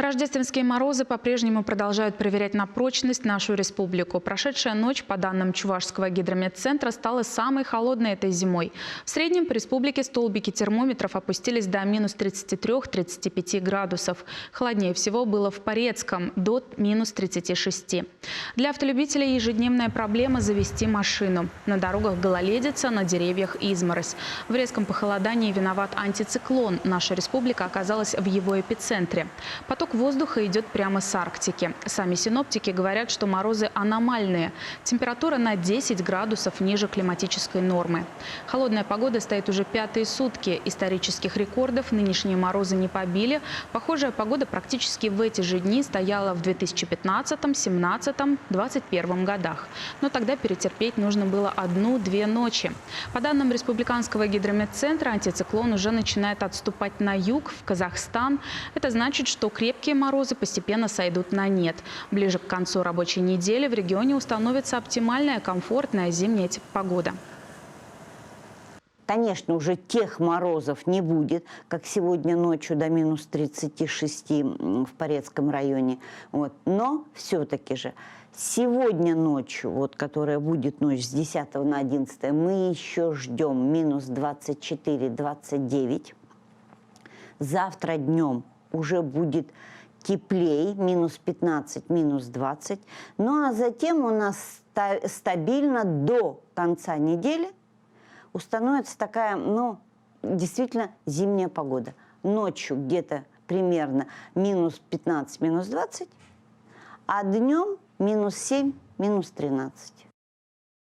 Рождественские морозы по-прежнему продолжают проверять на прочность нашу республику. Прошедшая ночь, по данным Чувашского гидрометцентра, стала самой холодной этой зимой. В среднем по республике столбики термометров опустились до минус 33-35 градусов. Холоднее всего было в Порецком – до минус 36. Для автолюбителей ежедневная проблема – завести машину. На дорогах гололедица, на деревьях изморозь. В резком похолодании виноват антициклон. Наша республика оказалась в его эпицентре. Поток воздуха идет прямо с Арктики. Сами синоптики говорят, что морозы аномальные. Температура на 10 градусов ниже климатической нормы. Холодная погода стоит уже пятые сутки. Исторических рекордов нынешние морозы не побили. Похожая погода практически в эти же дни стояла в 2015, 2017, 2021 годах. Но тогда перетерпеть нужно было 1-2 ночи. По данным Республиканского гидрометцентра, антициклон уже начинает отступать на юг, в Казахстан. Это значит, что крепкие морозы постепенно сойдут на нет. Ближе к концу рабочей недели в регионе установится оптимальная, комфортная зимняя погода. Конечно, уже тех морозов не будет, как сегодня ночью до минус 36 в Порецком районе. Вот. Но все-таки же сегодня ночью, вот, которая будет ночь с 10 на 11, мы еще ждем минус 24-29. Завтра днем уже будет теплей, минус 15, минус 20. Ну а затем у нас стабильно до конца недели установится такая, ну, действительно зимняя погода. Ночью где-то примерно минус 15, минус 20, а днем минус 7, минус 13.